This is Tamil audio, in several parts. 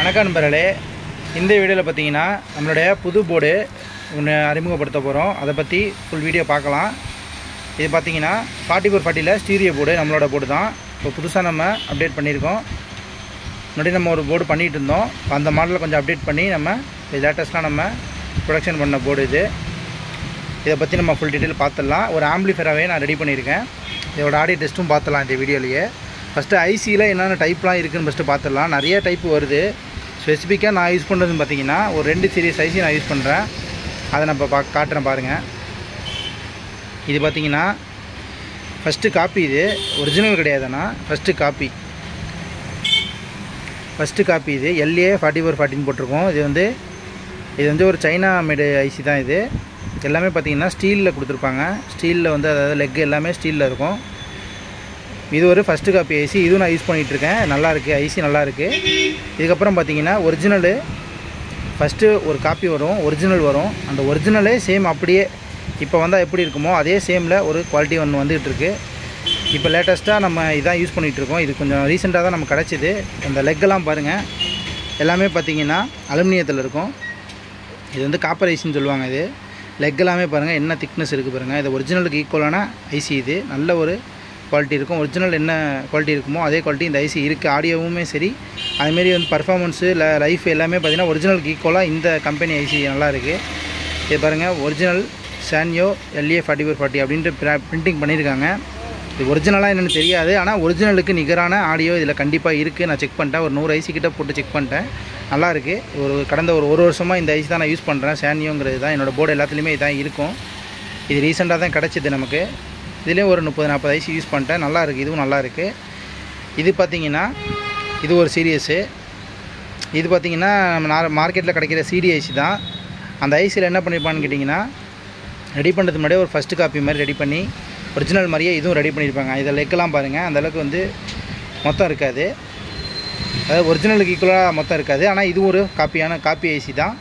வணக்கம் நண்பர்களே, இந்த வீடியோவில் பார்த்தீங்கன்னா நம்மளுடைய புது போர்டு ஒன்று அறிமுகப்படுத்த போகிறோம். அதை பற்றி ஃபுல் வீடியோ பார்க்கலாம். இது பார்த்தீங்கன்னா 4440ல் ஸ்டீரியோ போர்டு நம்மளோட போர்டு தான். இப்போ புதுசாக நம்ம அப்டேட் பண்ணியிருக்கோம். முன்னாடி நம்ம ஒரு போர்டு பண்ணிகிட்டு இருந்தோம். அந்த மாடலை கொஞ்சம் அப்டேட் பண்ணி நம்ம லேட்டஸ்ட்டாக நம்ம ப்ரொடக்ஷன் பண்ண போர்டு இது. இதை பற்றி நம்ம ஃபுல் டீட்டெயில் பார்த்துடலாம். ஒரு ஆம்பிளிஃபையராகவே நான் ரெடி பண்ணியிருக்கேன். இதோட ஆடியோ டெஸ்ட்டும் பார்த்துடலாம் இந்த வீடியோலையே. ஃபஸ்ட்டு ஐசியில் என்னென்ன டைப்லாம் இருக்குதுன்னு ஃபஸ்ட்டு பார்த்துடலாம். நிறைய டைப் வருது. ஸ்பெசிஃபிக்காக நான் யூஸ் பண்ணுறதுன்னு பார்த்தீங்கன்னா ஒரு 2 சீரிஸ் ஐசி நான் யூஸ் பண்ணுறேன். அதை நான் இப்போ காட்டுறேன் பாருங்கள். இது பார்த்தீங்கன்னா ஃபஸ்ட்டு காப்பி, இது ஒரிஜினல் கிடையாதுண்ணா, ஃபஸ்ட்டு காப்பி இது LA4440 போட்டிருக்கோம். இது வந்து ஒரு சைனா மேடு ஐசி தான். இது எல்லாமே பார்த்தீங்கன்னா ஸ்டீலில் கொடுத்துருப்பாங்க. ஸ்டீலில் வந்து அதாவது லெக் எல்லாமே ஸ்டீலில் இருக்கும். இது ஒரு ஃபஸ்ட்டு காப்பி ஐசி. இதுவும் நான் யூஸ் பண்ணிகிட்ருக்கேன். நல்லாயிருக்கு, ஐசி நல்லாயிருக்கு. இதுக்கப்புறம் பார்த்தீங்கன்னா ஒரிஜினலு ஃபஸ்ட்டு ஒரு காப்பி வரும், ஒரிஜினல் வரும். அந்த ஒரிஜினலே சேம் அப்படியே இப்போ வந்தால் எப்படி இருக்குமோ அதே சேமில் ஒரு குவாலிட்டி ஒன்று வந்துகிட்ருக்கு. இப்போ லேட்டஸ்ட்டாக நம்ம இதான் யூஸ் பண்ணிகிட்ருக்கோம். இது கொஞ்சம் ரீசெண்டாக தான் நமக்கு கிடச்சிது. அந்த லெக்கெல்லாம் பாருங்கள், எல்லாமே பார்த்திங்கன்னா அலுமினியத்தில் இருக்கும். இது வந்து காப்பர் ஐசின்னு சொல்லுவாங்க. இது லெக் எல்லாமே பாருங்கள் என்ன திக்னஸ் இருக்குது பாருங்கள். இது ஒரிஜினலுக்கு ஈக்குவலான ஐசி. இது நல்ல ஒரு குவாலிட்டி இருக்கும். ஒரிஜினல் என்ன குவாலிட்டி இருக்குமோ அதே குவாலிட்டி இந்த ஐசி இருக்குது. ஆடியோவுமே சரி, அதுமாரி வந்து பர்ஃபார்மன்ஸு லைஃப் எல்லாமே பார்த்திங்கன்னா ஒரிஜினலுக்கு ஈக்குவலாக இந்த கம்பெனி ஐசி நல்லா இருக்குது. இது பாருங்கள், ஒரிஜினல் சான்யோ LA4440 அப்படின்ட்டு பிரிண்டிங் பண்ணியிருக்காங்க. இது ஒரிஜினலாக என்னென்னு தெரியாது, ஆனால் ஒரிஜினலுக்கு நிகரான ஆடியோ இதில் கண்டிப்பாக இருக்குது. நான் செக் பண்ணிட்டேன். ஒரு 100 ஐசி கிட்ட போட்டு செக் பண்ணிட்டேன். நல்லாயிருக்கு. கடந்த ஒரு வருஷமாக இந்த ஐசி தான் நான் யூஸ் பண்ணுறேன். சான்யோங்கிறது தான் என்னோடய போர்டு எல்லாத்துலேயுமே இதான் இருக்கும். இது ரீசெண்டாக தான் கிடச்சிது நமக்கு. இதுலேயும் ஒரு 30-40 ஐசி யூஸ் பண்ணிட்டேன். நல்லாயிருக்கு, இதுவும் நல்லாயிருக்கு. இது பார்த்திங்கன்னா இது ஒரு சீரியஸு. இது பார்த்திங்கன்னா நம்ம மார்க்கெட்டில் கிடைக்கிற சிடி ஐசி தான். அந்த ஐசியில் என்ன பண்ணியிருப்பான்னு கேட்டிங்கன்னா, ரெடி பண்ணுறதுக்கு முன்னாடியே ஒரு ஃபஸ்ட்டு காப்பி மாதிரி ரெடி பண்ணி ஒரிஜினல் மாதிரியே இதுவும் ரெடி பண்ணியிருப்பாங்க. இதை லெக்கெல்லாம் பாருங்கள், அந்தளவுக்கு வந்து மொத்தம் இருக்காது. அதாவது ஒரிஜினலுக்கு ஈக்குவலாக மொத்தம் இருக்காது. ஆனால் இது ஒரு காப்பி ஐசி தான்.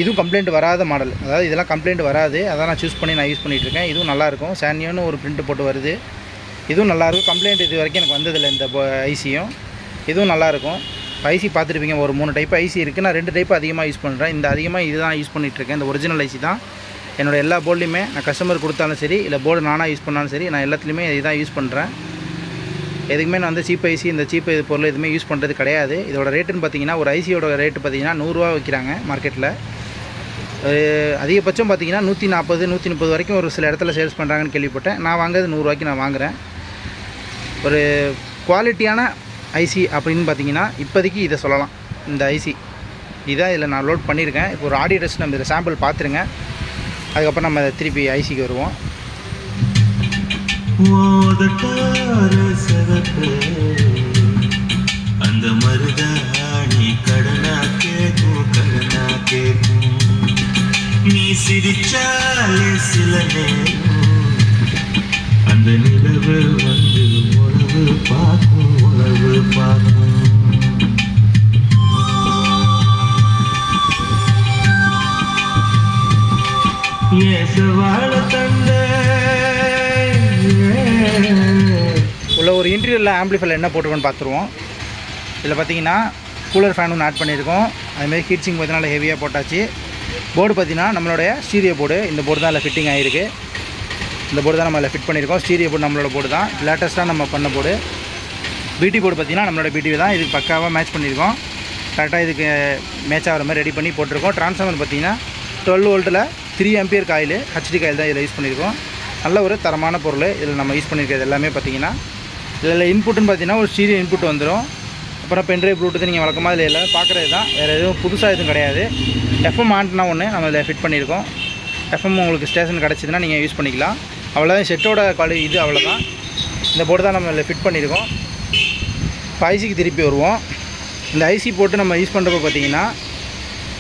இதுவும் கம்ப்ளைண்ட் வராத மாடல். அதாவது இதெல்லாம் கம்ப்ளைண்ட் வராது. அதான் நான் சூஸ் பண்ணி நான் யூஸ் பண்ணிகிட்ருக்கேன். இதுவும் நல்லாயிருக்கும். சான்யோன்னு ஒரு பிரிண்ட் போட்டு வருது. இதுவும் நல்லாயிருக்கும். கம்ப்ளைண்ட் இது வரைக்கும் எனக்கு வந்ததில்லை இந்த ஐசியும். இதுவும் நல்லாயிருக்கும். ஐசி பார்த்துருப்பீங்க, ஒரு 3 டைப் ஐசி இருக்குது. நான் 2 டைப் அதிகமாக யூஸ் பண்ணுறேன். இந்த அதிகமாக இது தான் யூஸ் பண்ணிகிட்ருக்கேன். இந்த ஒரிஜினல் ஐசி தான் என்னோடய எல்லா போர்ட்லேயுமே. நான் கஸ்டமர் கொடுத்தாலும் சரி, இல்லை போர்டு நானாக யூஸ் பண்ணாலும் சரி, நான் எல்லாத்துலேயுமே இதுதான் யூஸ் பண்ணுறேன். எதுக்குமே நான் வந்து சீப் ஐசி, இந்த சீப் இது பொருள் எதுவுமே யூஸ் பண்ணுறது கிடையாது. இதோட ரேட்டுன்னு பார்த்தீங்கன்னா, ஒரு ஐசியோட ரேட்டு பார்த்தீங்கன்னா 100 ரூபா வைக்கிறாங்க மார்க்கெட்டில். அதிகபட்சம் பார்த்தீங்கன்னா 140, 130 வரைக்கும் ஒரு சில இடத்துல சேல்ஸ் பண்ணுறாங்கன்னு கேள்விப்பட்டேன். நான் வாங்குறது 100 ரூபாய்க்கு நான் வாங்குகிறேன். ஒரு குவாலிட்டியான ஐசி அப்படின்னு பார்த்தீங்கன்னா இப்போதைக்கு இதை சொல்லலாம். இந்த ஐசி இதான் இதில் நான் லோட் பண்ணியிருக்கேன். இப்போ ஒரு ஆடியோ டெஸ்ட் நம்ம இதில் சாம்பிள் பார்த்துருங்க. அதுக்கப்புறம் நம்ம திருப்பி ஐசிக்கு வருவோம். அந்த மருதாணி கடனா கேக்கும், நீ சிரிச்சாலே சில நேரம் அந்த நிலவு வந்து உழவு பார்க்கும். உள்ள ஒரு இன்டீரியரில் ஆம்பிளிஃபையர் என்ன போட்டுருக்கோன்னு பார்த்துருவோம். இதில் பார்த்தீங்கன்னா கூலர் ஃபேன் ஒன்று ஆட் பண்ணியிருக்கோம். அதுமாதிரி ஹீட்சிங் பார்த்தீங்கன்னா ஹெவியாக போட்டாச்சு. போர்டு பார்த்தீங்கன்னா நம்மளுடைய ஸ்டீரியோ போர்டு. இந்த போர்டு தான் அதில் ஃபிட்டிங் ஆகிருக்கு. இந்த போர்டு தான் நம்ம அதில் ஃபிட் பண்ணியிருக்கோம். ஸ்டீரியோ போர்டு நம்மளோட போர்டு தான், லேட்டஸ்ட்டாக நம்ம பண்ண போர்டு. பிடி போர்டு பார்த்தீங்கன்னா நம்மளோட பிடி தான். இதுக்கு பக்காவாக மேட்ச் பண்ணியிருக்கோம். கரெக்டாக இதுக்கு மேட்ச் ஆகிற மாதிரி ரெடி பண்ணி போட்டிருக்கோம். ட்ரான்ஸ்ஃபார்மர் பார்த்தீங்கன்னா 12 வோல்ட்டில் 3 ஆம்பியர் காயில், ஹச்டி காயில் தான் இதில் யூஸ் பண்ணியிருக்கோம். நல்ல ஒரு தரமான பொருள் இதில் நம்ம யூஸ் பண்ணியிருக்கிறது எல்லாமே. பார்த்தீங்கன்னா இதில் இன்புட்டுன்னு பார்த்தீங்கன்னா ஒரு ஸ்டீரியோ இன்புட் வந்துடும். அப்புறம் பென்ட்ரைவ் ப்ளூடூத் நீங்கள் வழக்கமாக இதில் எல்லாமே பார்க்குறது தான். வேறு எதுவும் புதுசாக எதுவும் கிடையாது. FM ஆண்டனா ஒன்று நம்ம இதில் ஃபிட் பண்ணியிருக்கோம். FM உங்களுக்கு ஸ்டேஷன் கிடச்சிதுன்னா நீங்கள் யூஸ் பண்ணிக்கலாம். அவ்வளோதான் செட்டோட குவாலிட்டி. இது அவ்வளோதான். இந்த போர்டு தான் நம்ம இதில் ஃபிட் பண்ணியிருக்கோம். இப்போ ஐசிக்கு திருப்பி வருவோம். இந்த ஐசி போட்டு நம்ம யூஸ் பண்ணுறப்போ பார்த்தீங்கன்னா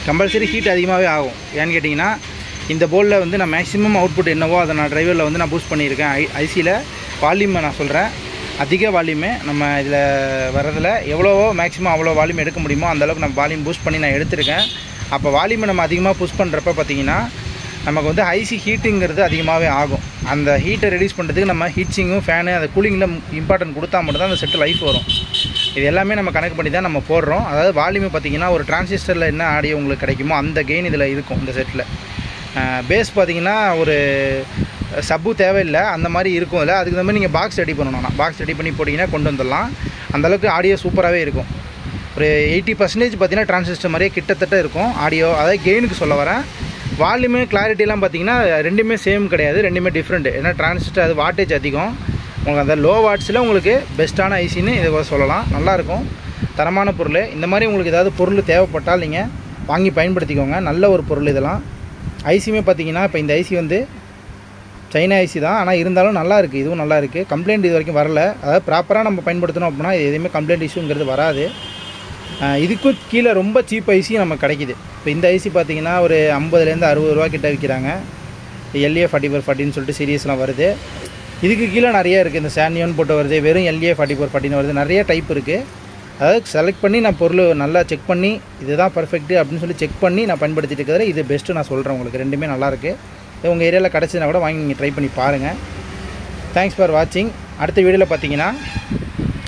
கம்பல்சரி ஹீட் அதிகமாகவே ஆகும். ஏன்னு கேட்டிங்கன்னா, இந்த போர்டில் வந்து நான் மேக்ஸிமம் அவுட்புட் என்னவோ அதை நான் டிரைவரில் வந்து நான் பூஸ்ட் பண்ணியிருக்கேன். ஐசியில் வால்யூமை நான் சொல்கிறேன், அதிக வால்யூமே நம்ம இதில் வர்றதில் எவ்வளவோ மேக்ஸிமம் அவ்வளோ வால்யூம் எடுக்க முடியுமோ அந்தளவுக்கு நம்ம வால்யூம் பூஸ்ட் பண்ணி நான் எடுத்திருக்கேன். அப்போ வால்யூமை நம்ம அதிகமாக புஷ் பண்ணுறப்ப பார்த்திங்கன்னா நமக்கு வந்து ஐசி ஹீட்டுங்கிறது அதிகமாகவே ஆகும். அந்த ஹீட்டை ரெடியூஸ் பண்ணுறதுக்கு நம்ம ஹீட்சிங்கும் ஃபேனு அந்த கூலிங்கில் இம்பார்ட்டன்ட் கொடுத்தா மட்டும் தான் அந்த செட்டு லைஃப் வரும். இது எல்லாமே நம்ம கணக்கு பண்ணி தான் நம்ம போடுறோம். அதாவது வால்யூம் பார்த்திங்கன்னா ஒரு டிரான்சிஸ்டரில் என்ன ஆடியோ உங்களுக்கு கிடைக்குமோ அந்த கெயின் இதில் இருக்கும் இந்த செட்டில். பேஸ் பார்த்திங்கன்னா ஒரு சப்பு தேவையில்லை, அந்த மாதிரி இருக்கும். இல்லை அதுக்கு தகுந்த மாதிரி நீங்கள் பாக்ஸ் ரெடி பண்ணணும். பாக்ஸ் ரெடி பண்ணி போட்டிங்கன்னா கொண்டு வந்துடலாம். அந்தளவுக்கு ஆடியோ சூப்பராகவே இருக்கும். ஒரு 80% பார்த்திங்கன்னா டிரான்சிஸ்டர் மாதிரியே கிட்டத்தட்ட இருக்கும் ஆடியோ. அதாவது கெயினுக்கு சொல்ல வரேன். வால்யூமு கிளாரிட்டிலாம் பார்த்திங்கன்னா ரெண்டுமே சேம் கிடையாது, ரெண்டுமே டிஃப்ரெண்ட்டு. ஏன்னா டிரான்சிஸ்டர் அது வாட்டேஜ் அதிகம். உங்களுக்கு அந்த லோ வாட்ஸில் உங்களுக்கு பெஸ்ட்டான ஐசின்னு இதை சொல்லலாம். நல்லாயிருக்கும், தரமான பொருள். இந்த மாதிரி உங்களுக்கு ஏதாவது பொருள் தேவைப்பட்டால் நீங்கள் வாங்கி பயன்படுத்திக்கோங்க. நல்ல ஒரு பொருள் இதெல்லாம். ஐசியுமே பார்த்திங்கன்னா இப்போ இந்த ஐசி வந்து சைனா ஐசி தான், ஆனால் இருந்தாலும் நல்லாயிருக்கு. இதுவும் நல்லாயிருக்கு. கம்ப்ளைண்ட் இது வரைக்கும் வரல. அதாவது ப்ராப்பராக நம்ம பயன்படுத்தணும் அப்படின்னா இது எதுவுமே கம்ப்ளைண்ட் இஷ்யூங்கிறது வராது. இதுக்கும் கீழே ரொம்ப சீப் ஐசி நமக்கு கிடைக்கிது. இப்போ இந்த ஐசி பார்த்திங்கன்னா ஒரு 50லேருந்து 60 ரூபா கிட்ட விற்கிறாங்க. LA4440 சொல்லிட்டு சீரியஸ்லாம் வருது. இதுக்கு கீழே நிறைய இருக்குது. இந்த சானியோன்னு போட்டு வருது, வெறும் LA4440 வருது. நிறைய டைப் இருக்குது. அதாவது செலக்ட் பண்ணி நான் பொருள் நல்லா செக் பண்ணி இதுதான் பர்ஃபெக்ட்டு அப்படின்னு சொல்லி செக் பண்ணி நான் பயன்படுத்திட்டு இருக்கிறது இது பெஸ்ட்டு நான் சொல்கிறேன் உங்களுக்கு. ரெண்டுமே நல்லாயிருக்கு. இது உங்கள் ஏரியாவில் கிடச்சிதுனா கூட வாங்கி நீங்கள் ட்ரை பண்ணி பாருங்கள். தேங்க்ஸ் ஃபார் வாட்சிங். அடுத்த வீடியோவில் பார்த்தீங்கன்னா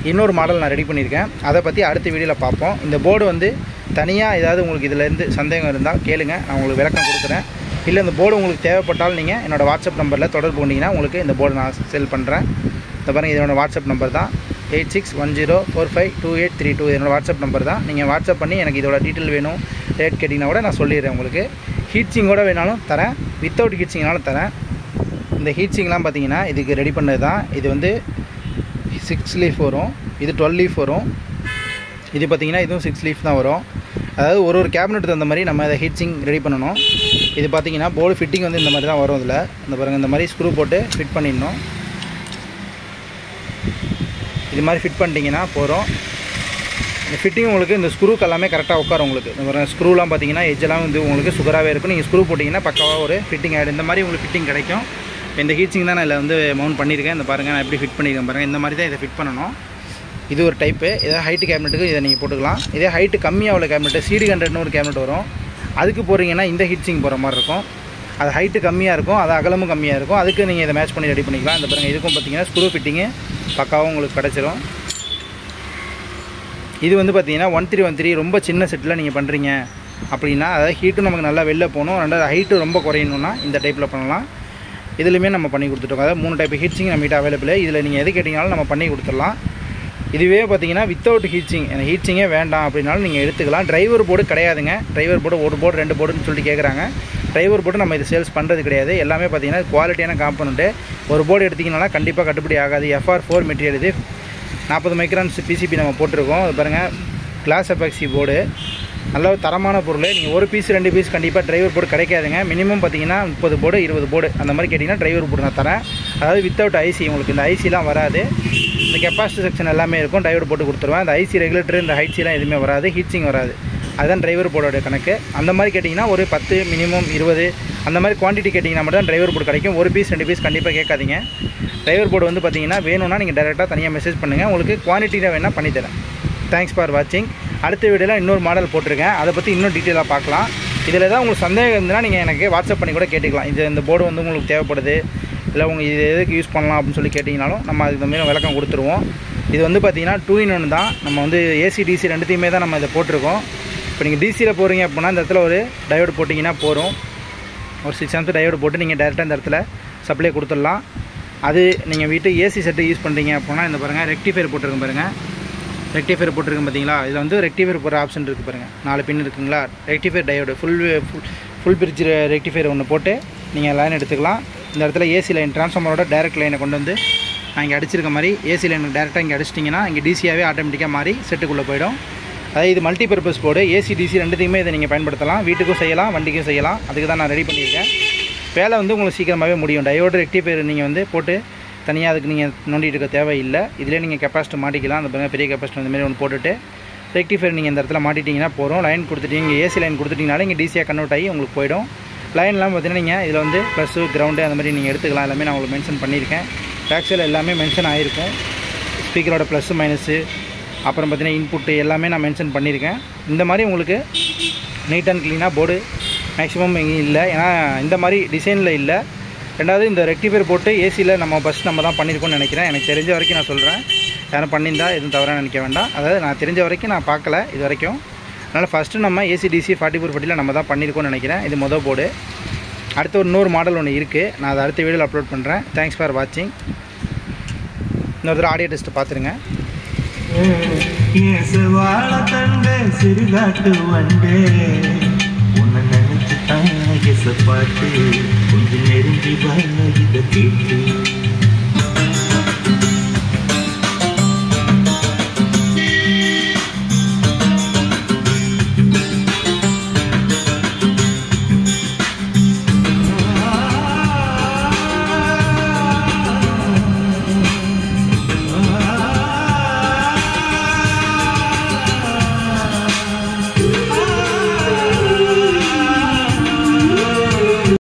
இன்னொரு மாடல் நான் ரெடி பண்ணியிருக்கேன். அதை பற்றி அடுத்த வீடியோவில் பார்ப்போம். இந்த போர்டு வந்து தனியாக ஏதாவது உங்களுக்கு இதிலேருந்து சந்தேகம் இருந்தால் கேளுங்க, நான் உங்களுக்கு விளக்கம் கொடுக்குறேன். இல்லை இந்த போர்டு உங்களுக்கு தேவைப்பட்டால் நீங்கள் என்னோடய வாட்ஸ்அப் நம்பரில் தொடர்பு கொண்டீங்கன்னா உங்களுக்கு இந்த போர்டு நான் செல் பண்ணுறேன். இந்த பாருங்கள், இதனோட வாட்ஸ்அப் நம்பர் தான் 8610452832. என்னோடய வாட்ஸ்அப் நம்பர் தான். நீங்கள் வாட்ஸ்அப் பண்ணி எனக்கு இதோட டீட்டெயில் வேணும், ரேட் கேட்டிங்கன்னா கூட நான் சொல்லிடுறேன் உங்களுக்கு. ஹீட்சிங்கோடு வேணாலும் தரேன், வித்தவுட் ஹீட்சிங்னாலும் தரேன். இந்த ஹீட்சிங்லாம் பார்த்தீங்கன்னா இதுக்கு ரெடி பண்ணது தான். இது வந்து 6 லீஃப் வரும், இது 12 லீஃப் வரும். இது பார்த்திங்கன்னா இதுவும் 6 லீஃப் தான் வரும். அதாவது ஒரு கேபினெட் தகுந்த மாதிரி நம்ம இதை ஹீட்சிங் ரெடி பண்ணணும். இது பார்த்திங்கன்னா போர்டு ஃபிட்டிங் வந்து இந்த மாதிரி தான் வரும். இதில் இந்த பாருங்கள், இந்த மாதிரி ஸ்க்ரூ போட்டு ஃபிட் பண்ணிடணும். இது மாதிரி ஃபிட் பண்ணிட்டீங்கன்னா போகிறோம். இந்த ஃபிட்டிங் உங்களுக்கு இந்த ஸ்க்ரூக்கு எல்லாமே கரெக்டாக உட்காரும் உங்களுக்கு. இந்த பாருங்கள், ஸ்க்ரூலாம் பார்த்தீங்கன்னா எஜ்ஜெல்லாம் வந்து உங்களுக்கு சுகராகவே இருக்கும். நீங்கள் ஸ்க்ரூ போட்டிங்கன்னா பக்காவாக ஒரு ஃபிட்டிங் ஆகிடும். இந்த மாதிரி உங்களுக்கு ஃபிட்டிங் கிடைக்கும். இந்த ஹீட்சிங் தான் நான் இதில் வந்து மவுண்ட் பண்ணியிருக்கேன். இந்த பாருங்கள் நான் எப்படி ஃபிட் பண்ணியிருக்கேன் பாருங்கள். இந்த மாதிரி தான் இதை ஃபிட் பண்ணணும். இது ஒரு டைப்பு. இதை ஹைட்டு கேபினெட்டுக்கு இதை நீங்கள் போட்டுக்கலாம். இதே ஹைட்டு கம்மியாக உள்ள கேபினெட்டு CD100ன்னு ஒரு கேபினெட் வரும். அதுக்கு போகிறீங்கன்னா இந்த ஹீட்சிங் போகிற மாதிரி இருக்கும். அது ஹைட்டு கம்மியாக இருக்கும், அது அகலமும் கம்மியாக இருக்கும். அதுக்கு நீங்கள் இதை மேட்ச் பண்ணி ரெடி பண்ணிக்கலாம். இந்த பாருங்கள், இதுக்கும் பார்த்தீங்கன்னா ஸ்க்ரூ ஃபிட்டிங்கு பக்காவும் உங்களுக்கு கிடச்சிரும். இது வந்து பார்த்தீங்கன்னா 1313 ரொம்ப சின்ன செட்டில் நீங்கள் பண்ணுறீங்க அப்படின்னா, அதாவது ஹீட்டும் நமக்கு நல்லா வெளில போகணும், ரெண்டாவது ஹைட்டு ரொம்ப குறையணுன்னா இந்த டைப்பில் பண்ணலாம். இதுலையுமே நம்ம பண்ணி கொடுத்துட்டோம். அதாவது 3 டைப் ஹீட்சிங் நம்மகிட்ட அவைலபிள். இதில் நீங்கள் எது கேட்டிங்கனாலும் நம்ம பண்ணி கொடுத்துடலாம். இதுவே பார்த்தீங்கன்னா வித்தவுட் ஹீட்சிங், எனக்கு ஹீட்சிங்கே வேண்டாம் அப்படின்னாலும் நீங்கள் எடுத்துக்கலாம். டிரைவர் போர்டு கிடையாதுங்க. டிரைவர் போர்டு 1 போர்டு 2 போர்டுன்னு சொல்லிட்டு கேட்குறாங்க. டிரைவர் போர்டு நம்ம இது சேல்ஸ் பண்ணுறது கிடையாது. எல்லாமே பார்த்தீங்கன்னா குவாலிட்டியான காம்பனண்ட்டு. ஒரு போர்டு எடுத்திங்கன்னா கண்டிப்பாக கட்டுப்படி ஆகாது. FR4 material. இது 40 மைக்ரான்ஸ் PCB நம்ம போட்டிருக்கோம். அது பாருங்கள், கிளாஸ் எபாக்சி போர்டு, நல்ல தரமான பொருள். நீங்கள் ஒரு பீஸ் 2 பீஸ் கண்டிப்பாக டிரைவர் போர்டு கிடைக்காதுங்க. மினிமம் பார்த்தீங்கன்னா 30 போர்டு 20 போர்டு அந்த மாதிரி கேட்டிங்கன்னா டிரைவர் போர்டு நான் தரேன். அதாவது வித்தவுட் ஐசி, உங்களுக்கு இந்த ஐசிலாம் வராது. இந்த கெப்பாசிட்டி செக்ஷன் எல்லாமே இருக்கும், டிரைவர் போட்டு கொடுத்துருவேன். இந்த ஐசி ரெகுலேட்டர், இந்த ஹைட்சிலாம் எதுவுமே வராது, ஹீட்சிங் வராது. அதுதான் டிரைவர் போர்டோட கணக்கு. அந்த மாதிரி கேட்டிங்கன்னா ஒரு 10 மினிமம் 20 அந்த மாதிரி குவான்டிட்டி கேட்டிங்கன்னா மட்டும் தான் டிரைவர் போர்டு கிடைக்கும். ஒரு பீஸ் 2 பீஸ் கண்டிப்பாக கேட்காதீங்க. டிரைவர் போர்டு வந்து பார்த்தீங்கன்னா வேணும்னா நீங்கள் டேரெக்டாக தனியாக மெசேஜ் பண்ணுங்கள், உங்களுக்கு குவான்டிட்டியில் வேணால் பண்ணித்தரேன். தேங்க்ஸ் ஃபார் வாட்சிங். அடுத்த வீடியோவில் இன்னொரு மாடல் போட்டிருக்கேன், அதை பற்றி இன்னும் டீட்டெயிலாக பார்க்கலாம். இதில் தான் உங்களுக்கு சந்தேகம் இருந்ததுன்னா நீங்கள் எனக்கு வாட்ஸ்அப் பண்ணி கூட கேட்டுக்கலாம். இந்த போர்டு வந்து உங்களுக்கு தேவைப்படுது, இல்லை உங்களுக்கு இது எதுக்கு யூஸ் பண்ணலாம் அப்படின்னு சொல்லி கேட்டிங்கனாலும் நம்ம அதுக்கு மாதிரி விளக்கம் கொடுத்துருவோம். இது வந்து பார்த்திங்கன்னா 2-in-1 தான். நம்ம வந்து AC DC ரெண்டுத்தையுமே தான் நம்ம இதை போட்டிருக்கோம். இப்போ நீங்கள் DCயில் போகிறீங்க அப்படின்னா இந்த இடத்துல ஒரு டயோடு போட்டிங்கன்னா போகிறோம். ஒரு 6 amps டயோடு போட்டு நீங்கள் டேரெக்டாக இந்த இடத்துல சப்ளை கொடுத்துடலாம். அது நீங்கள் வீட்டு AC செட்டு யூஸ் பண்ணுறீங்க அப்படின்னா இந்த பாருங்கள் ரெக்டிஃபையர் போட்டிருக்கேன் பாருங்கள். ரெக்டிஃபையர் போட்டிருக்கேன் பார்த்தீங்களா, இதில் வந்து ரெக்டிஃபையர் போகிற ஆப்ஷன் இருக்குது பாருங்கள். 4 பின் இருக்குங்களா. Rectifier diode full bridge rectifier ஒன்று போட்டு நீங்கள் லைன் எடுத்துக்கலாம். இந்த இடத்துல AC லைன் டிரான்ஸ்ஃபார்மரோட டைரக்ட் லைனை கொண்டு வந்து நான் இங்கே அடிச்சிருக்க மாதிரி AC லைன் டேரெக்டாக இங்கே அடிச்சிட்டிங்கன்னா இங்கே DCயாகவே ஆட்டோமேட்டிக்காக மாறி செட்டுக்குள்ளே போயிடும். அதாவது இது multi purpose board. AC DC ரெண்டுத்தையுமே இதை நீங்கள் பயன்படுத்தலாம். வீட்டுக்கும் செய்யலாம், வண்டிக்கும் செய்யலாம். அதுக்கு தான் நான் ரெடி பண்ணியிருக்கேன். வேலை வந்து உங்களுக்கு சீக்கிரமாகவே முடியும். டயோடு ரெக்டிஃபையர் நீங்கள் வந்து போட்டு தனியாக அதுக்கு நீங்கள் நோண்டிட்டு இருக்க தேவையில்லை. இதிலே நீங்கள் கெப்பாசிட்டி மாட்டிக்கலாம். அந்த பாருங்கள், பெரிய கெப்பாசிட்டி அந்த மாதிரி ஒன்று போட்டுட்டு ரெக்டிஃபையர் நீங்கள் இந்த இடத்துல மாட்டிட்டிங்கன்னா போகிறோம். லைன் கொடுத்துட்டீங்க, இங்கே AC லைன் கொடுத்துட்டிங்கனாலே இங்கே DCயாக கன்வெர்ட் ஆகி உங்களுக்கு போயிடும். லைன்லாம் பார்த்தீங்கன்னா நீங்கள் இதில் வந்து ப்ளஸ்ஸு கிரவுண்டு அந்த மாதிரி நீங்கள் எடுத்துக்கலாம். எல்லாமே நான் உங்களுக்கு மென்ஷன் பண்ணியிருக்கேன். பேக் சைடில் எல்லாமே மென்ஷன் ஆகிருக்கும். ஸ்பீக்கரோட ப்ளஸ்ஸு மைனஸு அப்புறம் பார்த்தீங்கன்னா இன்புட்டு எல்லாமே நான் மென்ஷன் பண்ணியிருக்கேன். இந்த மாதிரி உங்களுக்கு நீட் அண்ட் க்ளீனாக போர்டு மேக்ஸிமம் எங்கேயும் இல்லை, ஏன்னா இந்த மாதிரி டிசைனில் இல்லை. ரெண்டாவது இந்த ரெக்டிஃபையர் போட்டு ஏசியில் நம்ம ஃபஸ்ட் நம்ம தான் பண்ணியிருக்கோம்னு நினைக்கிறேன். எனக்கு தெரிஞ்ச வரைக்கும் நான் சொல்கிறேன். யாரும் பண்ணியிருந்தா எதுவும் தவறாக நினைக்க வேண்டாம். அதாவது நான் தெரிஞ்ச வரைக்கும் நான் பார்க்கல இது வரைக்கும். அதனால் ஃபஸ்ட்டு நம்ம ஏசிடிசி 4440 நம்ம தான் பண்ணியிருக்கோம்னு நினைக்கிறேன். இது மொதல் போர்டு. அடுத்து ஒரு இன்னொரு மாடல் ஒன்று இருக்குது, நான் அதை அடுத்த வீடியோவில் அப்லோட் பண்ணுறேன். தேங்க்ஸ் ஃபார் வாட்சிங். இன்னொரு தடவை ஆடியோ டெஸ்ட்டு பார்த்துருங்க. சிறுகாட்டு வண்டே உன்னை நினைச்சு தான் பாட்டு கொஞ்சம் நெருங்கி வர இதை கேட்டு